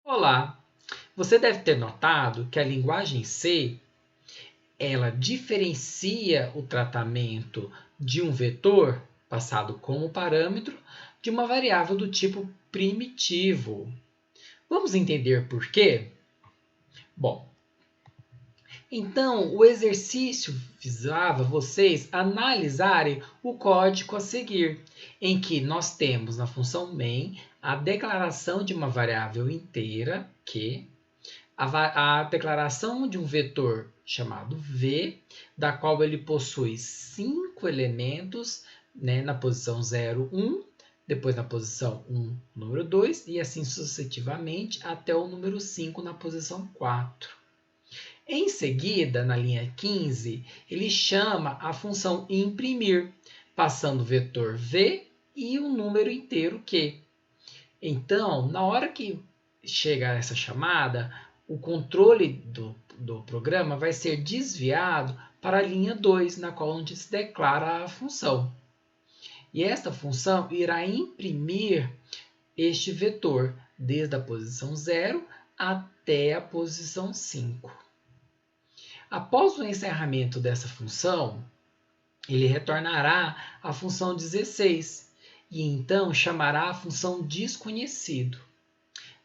Olá! Você deve ter notado que a linguagem C, ela diferencia o tratamento de um vetor passado como parâmetro de uma variável do tipo primitivo. Vamos entender por quê? Bom, então o exercício visava vocês analisarem o código a seguir, em que nós temos na função main a declaração de uma variável inteira, Q, a declaração de um vetor chamado V, da qual ele possui 5 elementos, né, na posição 0, 1, depois na posição 1, número 2, e assim sucessivamente até o número 5 na posição 4. Em seguida, na linha 15, ele chama a função imprimir, passando o vetor V e o número inteiro Q. Então, na hora que chega essa chamada, o controle do programa vai ser desviado para a linha 2, na qual onde se declara a função. E esta função irá imprimir este vetor desde a posição 0 até a posição 5. Após o encerramento dessa função, ele retornará a função 16 e então chamará a função desconhecido.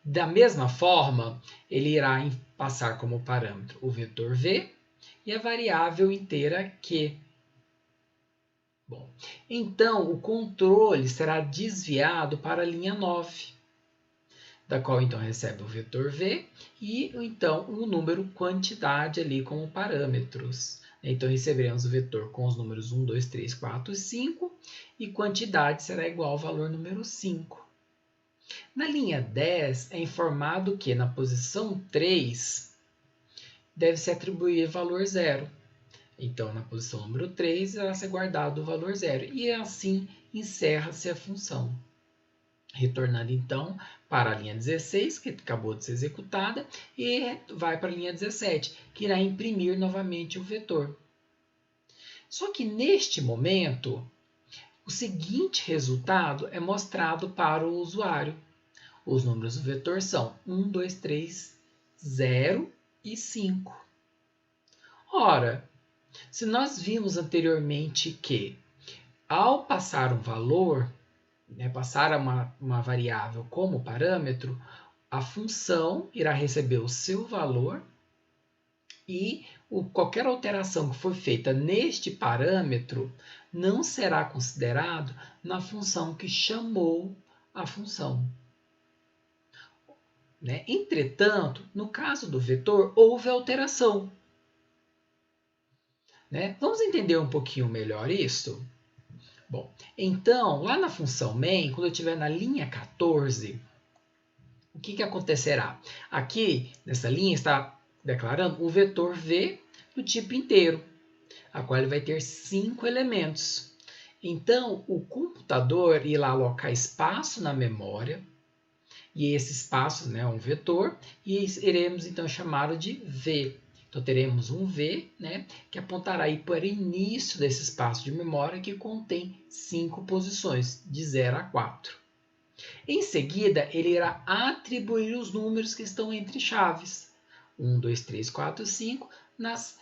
Da mesma forma, ele irá passar como parâmetro o vetor v e a variável inteira q. Bom, então o controle será desviado para a linha 9, da qual então recebe o vetor v e então o número quantidade ali como parâmetros. Então receberemos o vetor com os números 1, 2, 3, 4 e 5 e quantidade será igual ao valor número 5. Na linha 10, é informado que na posição 3 deve-se atribuir valor 0. Então, na posição número 3, irá ser guardado o valor 0. E assim encerra-se a função. Retornando então para a linha 16, que acabou de ser executada, e vai para a linha 17, que irá imprimir novamente o vetor. Só que neste momento, o seguinte resultado é mostrado para o usuário. Os números do vetor são 1, 2, 3, 0 e 5. Ora, se nós vimos anteriormente que, ao passar um valor, passar uma variável como parâmetro, a função irá receber o seu valor e qualquer alteração que for feita neste parâmetro não será considerado na função que chamou a função. Entretanto, no caso do vetor, houve alteração. Vamos entender um pouquinho melhor isso? Bom, então, lá na função main, quando eu estiver na linha 14, o que acontecerá? Aqui, nessa linha, está declarando o vetor v do tipo inteiro, a qual ele vai ter 5 elementos. Então, o computador irá alocar espaço na memória, e esse espaço é um vetor, e iremos então chamá-lo de V. Então teremos um V, que apontará aí para o início desse espaço de memória que contém 5 posições, de 0 a 4. Em seguida, ele irá atribuir os números que estão entre chaves, 1, 2, 3, 4, 5, nas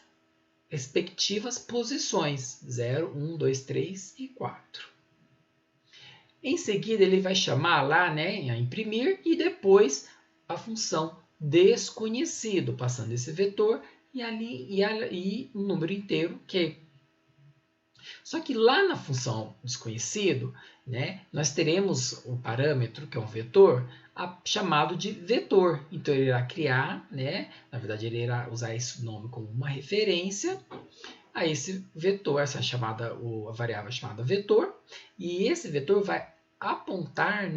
respectivas posições, 0, 1, 2, 3 e 4. Em seguida, ele vai chamar lá, a imprimir, e depois a função desconhecido, passando esse vetor e um número inteiro Q. Só que lá na função desconhecido, nós teremos um parâmetro, que é um vetor, chamado de vetor. Então, ele irá criar, na verdade, ele irá usar esse nome como uma referência a esse vetor, a variável chamada vetor, e esse vetor vai apontar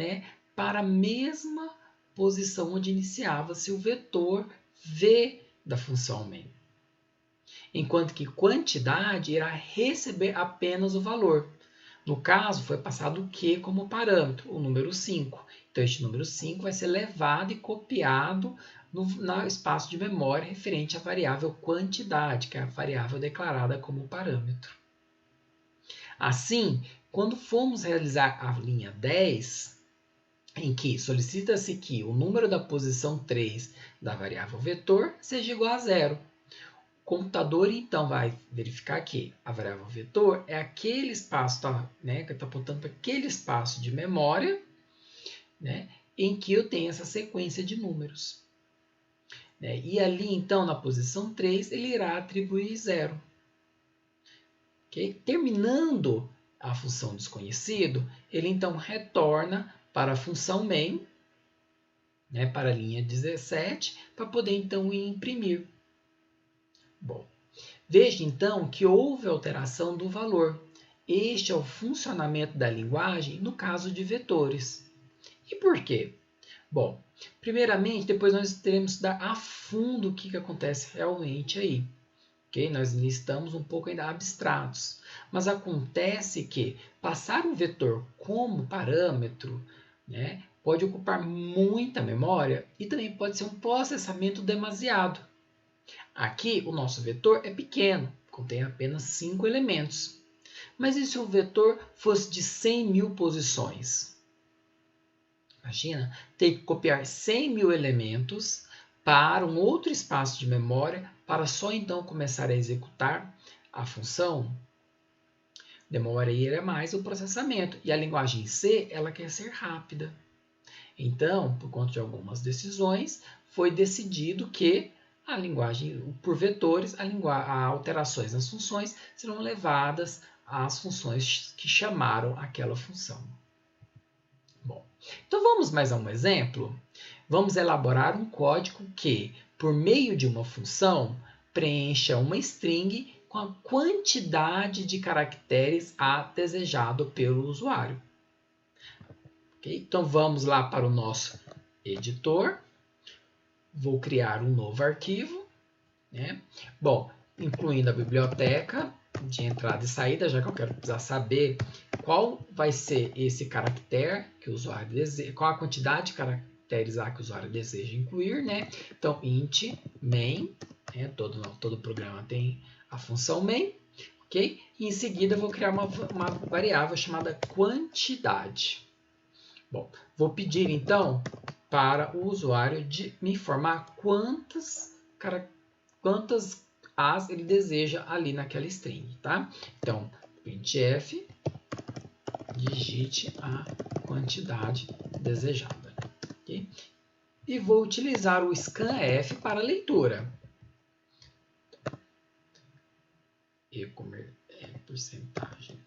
para a mesma posição onde iniciava-se o vetor v da função main. Enquanto que quantidade irá receber apenas o valor. No caso, foi passado o Q como parâmetro, o número 5. Então, este número 5 vai ser levado e copiado no espaço de memória referente à variável quantidade, que é a variável declarada como parâmetro. Assim, quando formos realizar a linha 10, em que solicita-se que o número da posição 3 da variável vetor seja igual a zero. O computador, então, vai verificar que a variável vetor é aquele espaço, né, que está apontando para aquele espaço de memória, né, em que eu tenho essa sequência de números. Né? E ali, então, na posição 3, ele irá atribuir zero. Okay? Terminando a função desconhecido, ele, então, retorna para a função main, né, para a linha 17, para poder, então, imprimir. Bom, veja, então, que houve alteração do valor. Este é o funcionamento da linguagem no caso de vetores. E por quê? Bom, primeiramente, depois nós teremos que estudar a fundo o que acontece realmente aí. Okay? Nós estamos um pouco ainda abstratos. Mas acontece que passar um vetor como parâmetro, né, pode ocupar muita memória e também pode ser um processamento demasiado. Aqui o nosso vetor é pequeno, contém apenas 5 elementos. Mas e se o vetor fosse de 100.000 posições? Imagina ter que copiar 100.000 elementos para um outro espaço de memória para só então começar a executar a função. Demoraria mais o processamento. E a linguagem C, ela quer ser rápida. Então, por conta de algumas decisões, foi decidido que a linguagem, por vetores, a alterações nas funções serão levadas às funções que chamaram aquela função. Bom, então vamos mais a um exemplo? Vamos elaborar um código que, por meio de uma função, preencha uma string com a quantidade de caracteres a desejado pelo usuário. Okay? Então vamos lá para o nosso editor. Vou criar um novo arquivo. Né? Bom, incluindo a biblioteca de entrada e saída, já que eu quero precisar saber qual vai ser esse caractere que o usuário deseja, qual a quantidade de caracteres que o usuário deseja incluir, né? Então, int main, né? todo programa tem a função main, ok? E em seguida eu vou criar uma variável chamada quantidade. Bom, vou pedir então para o usuário me informar quantas as ele deseja ali naquela string, tá? Então, printf, digite a quantidade desejada. Okay? E vou utilizar o scanf para leitura. Porcentagem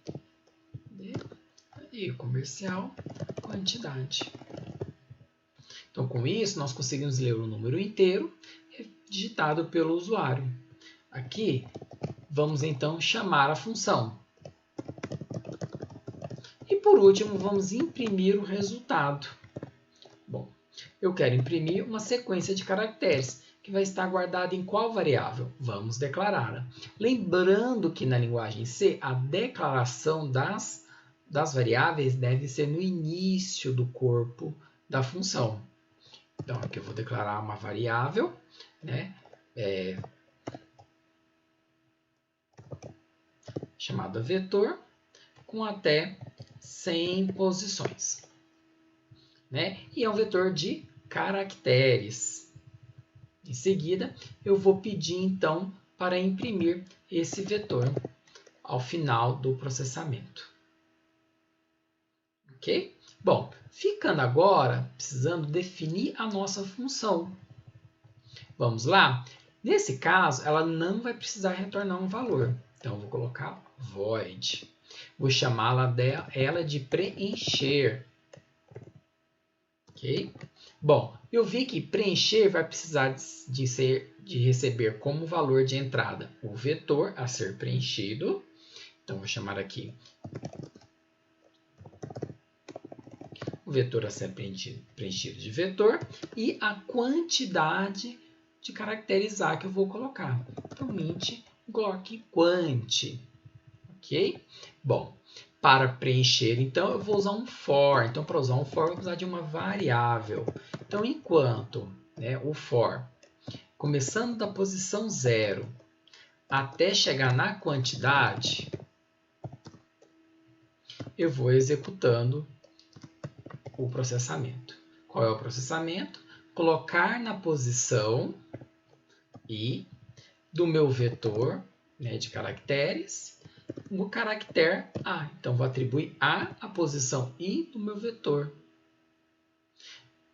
de comercial quantidade. Então, com isso, nós conseguimos ler o número inteiro digitado pelo usuário. Aqui, vamos então chamar a função. E por último, vamos imprimir o resultado. Bom, eu quero imprimir uma sequência de caracteres, que vai estar guardada em qual variável? Vamos declarar. Lembrando que na linguagem C, a declaração das variáveis deve ser no início do corpo da função. Então, aqui eu vou declarar uma variável, né? Chamada vetor, com até 100 posições. Né? E é um vetor de caracteres. Em seguida, eu vou pedir, então, para imprimir esse vetor ao final do processamento. Ok? Bom, ficando agora, precisando definir a nossa função. Vamos lá? Nesse caso, ela não vai precisar retornar um valor. Então, eu vou colocar void. Vou chamá-la ela de preencher. Ok? Bom, eu vi que preencher vai precisar de receber como valor de entrada o vetor a ser preenchido. Então, vou chamar aqui o vetor a ser preenchido de vetor e a quantidade de caracteres A que eu vou colocar. Então, int glock quant. Ok? Bom, para preencher, então, eu vou usar um for. Então, para usar um for, eu vou precisar de uma variável. Então, enquanto, né, o for, começando da posição 0 até chegar na quantidade, eu vou executando o processamento. Qual é o processamento? Colocar na posição I do meu vetor, né, de caracteres, o caractere A. Então, vou atribuir a posição I do meu vetor.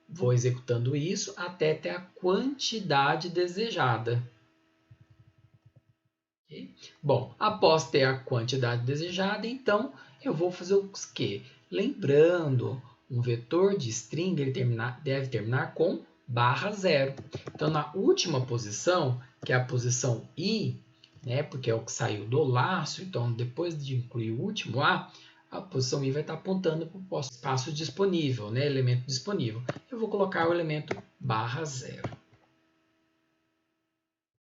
Vou executando isso até ter a quantidade desejada. Okay? Bom, após ter a quantidade desejada, então, eu vou fazer o quê? Lembrando, um vetor de string ele deve terminar com /0. Então, na última posição, que é a posição I, né, porque é o que saiu do laço, então depois de incluir o último a posição I vai estar apontando para o espaço disponível, né, elemento disponível. Eu vou colocar o elemento /0.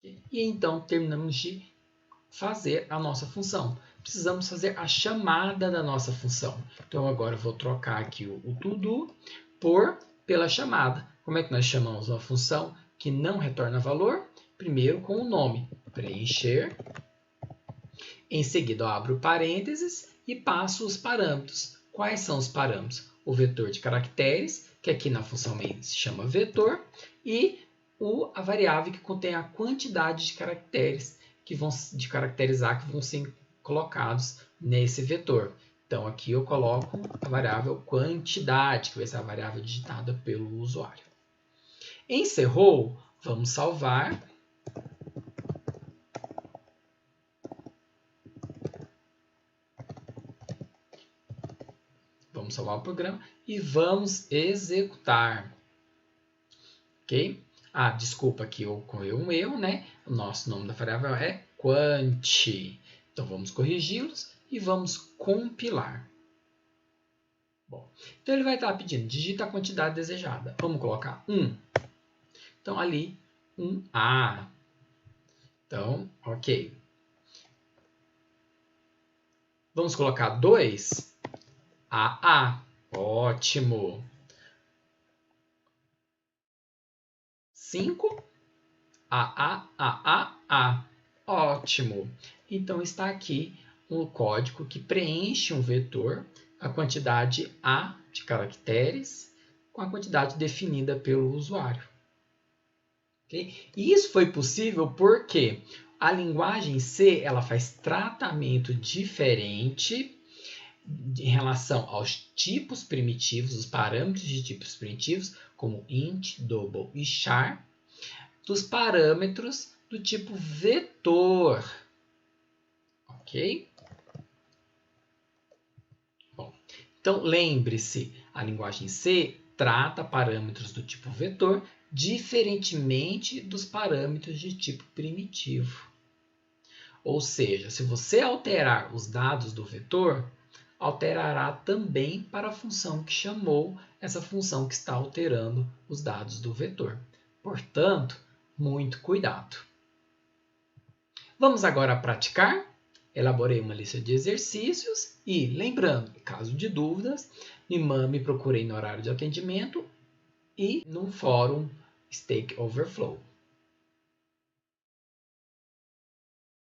E então terminamos de fazer a nossa função. Precisamos fazer a chamada da nossa função. Então agora eu vou trocar aqui o to-do pela chamada. Como é que nós chamamos uma função que não retorna valor? Primeiro com o nome, preencher. Em seguida eu abro parênteses e passo os parâmetros. Quais são os parâmetros? O vetor de caracteres, que aqui na função main se chama vetor, e a variável que contém a quantidade de caracteres de caracteres A que vão ser colocados nesse vetor. Então aqui eu coloco a variável quantidade, que vai ser a variável digitada pelo usuário. Encerrou, vamos salvar. Vamos salvar o programa e vamos executar. Ok? Desculpa, aqui ocorreu um erro, né? O nosso nome da variável é quanti. Então vamos corrigi-los e vamos compilar. Bom, então ele vai estar pedindo, digita a quantidade desejada. Vamos colocar 1. Então ali, 1A. Então, ok. Vamos colocar 2. AA. Ótimo. 5. AA. Ótimo. Então está aqui um código que preenche um vetor, a quantidade A de caracteres, com a quantidade definida pelo usuário. Okay? E isso foi possível porque a linguagem C ela faz tratamento diferente em relação aos tipos primitivos, os parâmetros de tipos primitivos, como int, double e char, dos parâmetros do tipo vetor. Ok? Bom, então lembre-se, a linguagem C trata parâmetros do tipo vetor diferentemente dos parâmetros de tipo primitivo. Ou seja, se você alterar os dados do vetor, alterará também para a função que chamou essa função que está alterando os dados do vetor. Portanto, muito cuidado. Vamos agora praticar? Elaborei uma lista de exercícios e, lembrando, em caso de dúvidas, me procurei no horário de atendimento e no fórum Stack Overflow.